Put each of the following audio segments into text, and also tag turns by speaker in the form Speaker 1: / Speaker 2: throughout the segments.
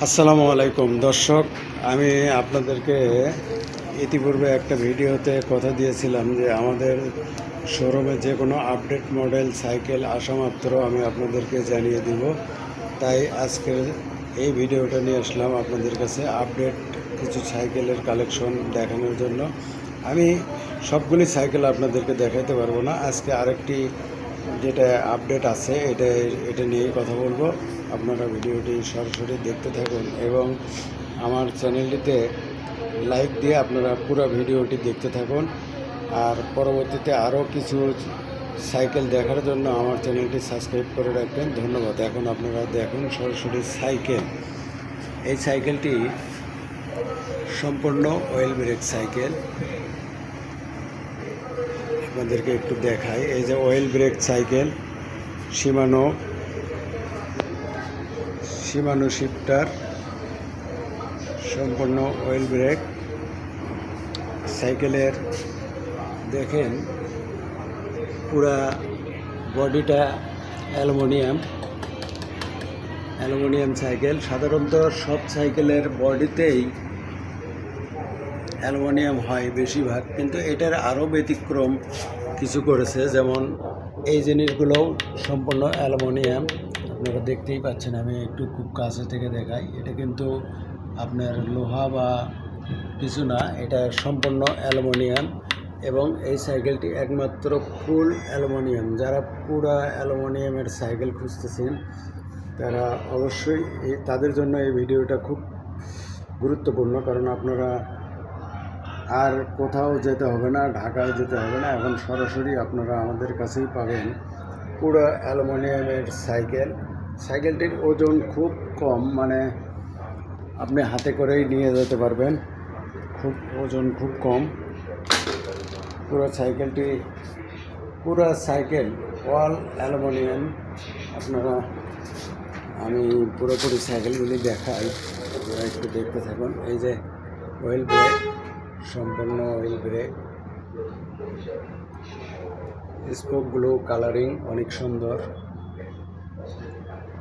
Speaker 1: আসসালামু আলাইকুম দর্শক, আমি আপনাদেরকে ইতিপূর্বে একটা ভিডিওতে কথা দিয়েছিলাম যে আমাদের শোরুমে যে কোনো আপডেট মডেল সাইকেল আসা মাত্র আমি আপনাদেরকে জানিয়ে দিব। তাই আজকের এই ভিডিওটা নিয়ে আসলাম আপনাদের কাছে আপডেট কিছু সাইকেলের কালেকশন দেখানোর জন্য। আমি সবগুলি সাইকেল আপনাদেরকে দেখাতে পারবো না, আজকে আরেকটি যেটা আপডেট আছে এটা নিয়েই কথা বলবো। আপনারা ভিডিওটি সরাসরি দেখতে থাকুন এবং আমার চ্যানেলটিতে লাইক দিয়ে আপনারা পুরো ভিডিওটি দেখতে থাকুন। আর পরবর্তীতে আরও কিছু সাইকেল দেখার জন্য আমার চ্যানেলটি সাবস্ক্রাইব করে রাখবেন। ধন্যবাদ। এখন আপনারা দেখুন সরাসরি সাইকেল। এই সাইকেলটি সম্পূর্ণ অয়েল ব্রেক সাইকেল। আপনাদেরকে একটু দেখাই, এই যে অয়েল ব্রেক সাইকেল, শিমানো শিফটার, সম্পূর্ণ অয়েল ব্রেক সাইকেলের। দেখেন পুরা বডিটা অ্যালুমিনিয়াম সাইকেল। সাধারণত সব সাইকেলের বডিতেই অ্যালুমিনিয়াম হয় বেশিরভাগ, কিন্তু এটার আরও ব্যতিক্রম কিছু করেছে। যেমন এই জিনিসগুলোও সম্পূর্ণ অ্যালুমিনিয়াম, আপনারা দেখতেই পাচ্ছেন। আমি একটু খুব কাছে থেকে দেখাই, এটা কিন্তু আপনার লোহা বা কিছু না, এটা সম্পূর্ণ অ্যালুমিনিয়াম। এবং এই সাইকেলটি একমাত্র ফুল অ্যালুমিনিয়াম। যারা পুরা অ্যালুমিনিয়ামের সাইকেল খুঁজতেছেন তারা অবশ্যই তাদের জন্য এই ভিডিওটা খুব গুরুত্বপূর্ণ, কারণ আপনারা আর কোথাও যেতে হবে না, ঢাকায় যেতে হবে না, এখন সরাসরি আপনারা আমাদের কাছেই পাবেন পুরো অ্যালুমিনিয়ামের সাইকেল। সাইকেলটির ওজন খুব কম, মানে আপনি হাতে করেই নিয়ে যেতে পারবেন, ওজন খুব কম। পুরো সাইকেল অল অ্যালুমিনিয়াম। আপনারা আমি পুরোপুরি সাইকেলগুলি দেখাই, আপনারা একটু দেখতে থাকুন। এই যে অয়েল ব্রেক, সম্পূর্ণ অয়েল ব্রেক, স্পোকগুলো কালারিং অনেক সুন্দর।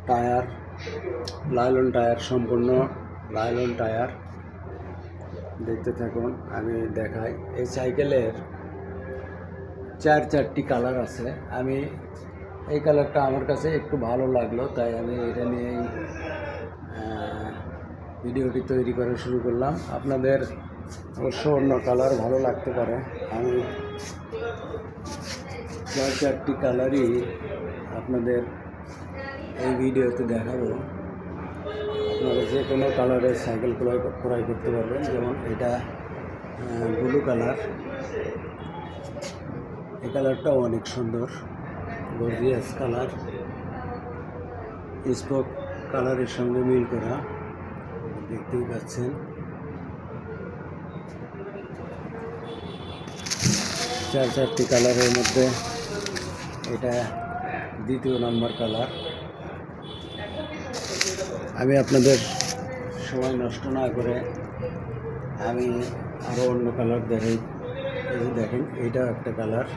Speaker 1: টায়ার লাইলন টায়ার, সম্পূর্ণ লাইলন টায়ার। দেখতে থাকুন, আমি দেখাই। এই সাইকেলের চারটি কালার আছে। আমি এই কালারটা আমার কাছে একটু ভালো লাগলো, তাই আমি এটা নিয়েই ভিডিওটি তৈরি করা শুরু করলাম। আপনাদের অবশ্য অন্য কালার ভালো লাগতে পারে। আমি চারটি কালারই আপনাদের এই ভিডিওতে দেখাবো। আপনারা যে কোনো কালারের সাইকেল ক্রয় করতে পারবেন। যেমন এটা ব্লু কালার, এই কালারটাও অনেক সুন্দর, গর্জিয়াস কালার, স্পোক কালারের সঙ্গে মিল করা, দেখতেই পাচ্ছেন। চারটি কালারের মধ্যে এটা দ্বিতীয় নাম্বার কালার। আমি আপনাদের সময় নষ্ট না করে আমি আরও অন্য কালার দেখাই। এই যে দেখেন, এইটাও একটা কালার।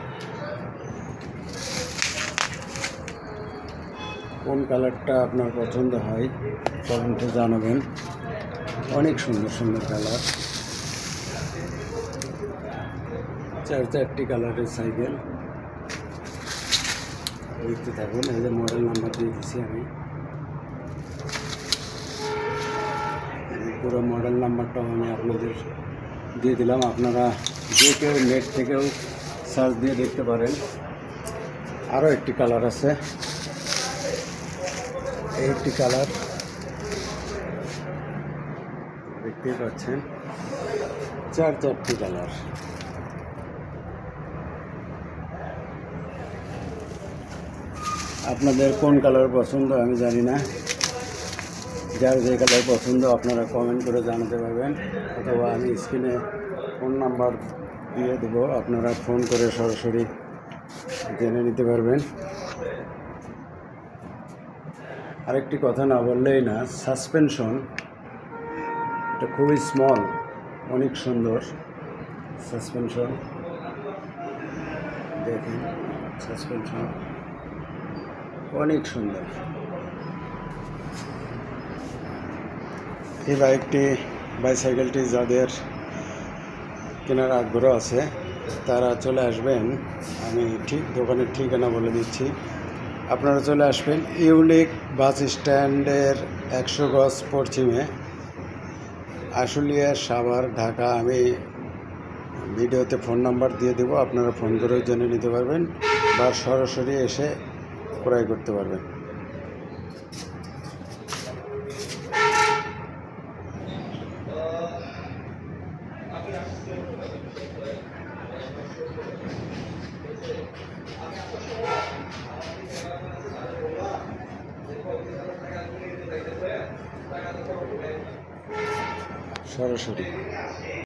Speaker 1: কোন কালারটা আপনার পছন্দ হয় কমেন্টে জানাবেন। অনেক সুন্দর সুন্দর কালার, চারটি কালারের সাইকেল। দেখতে থাকুন। এই যে মডেল নাম্বার দিয়ে দিচ্ছি আমি, পুরো মডেল নাম্বারটাও আমি আপনাদের দিয়ে দিলাম। আপনারা যে কেউ নেট থেকেও সার্চ দিয়ে দেখতে পারেন। আরও একটি কালার আছে, এই একটি কালার দেখতেই পাচ্ছেন। চারটি কালার। আপনাদের কোন কালার পছন্দ আমি জানি না, যার যে কালার পছন্দ আপনারা কমেন্ট করে জানাতে পারবেন, অথবা আমি স্ক্রিনে ফোন নাম্বার দিয়ে দেবো, আপনারা ফোন করে সরাসরি জেনে নিতে পারবেন। আরেকটি কথা না বললেই না, সাসপেনশন এটা খুবই স্মল, অনেক সুন্দর সাসপেনশন। দেখেন সাসপেনশন অনেক সুন্দর। এই বাইসাইকেলটি যাদের কেনার আগ্রহ আছে তারা চলে আসবেন। আমি ঠিক দোকানের ঠিকানা বলে দিচ্ছি, আপনারা চলে আসবেন ইউনিক বাস স্ট্যান্ডের 100 গজ পশ্চিমে, আশুলিয়া, সাভার, ঢাকা। আমি ভিডিওতে ফোন নাম্বার দিয়ে দেবো, আপনারা ফোন করেও জেনে নিতে পারবেন বা সরাসরি এসে ক্রয় করতে পারবেন। সরাসরি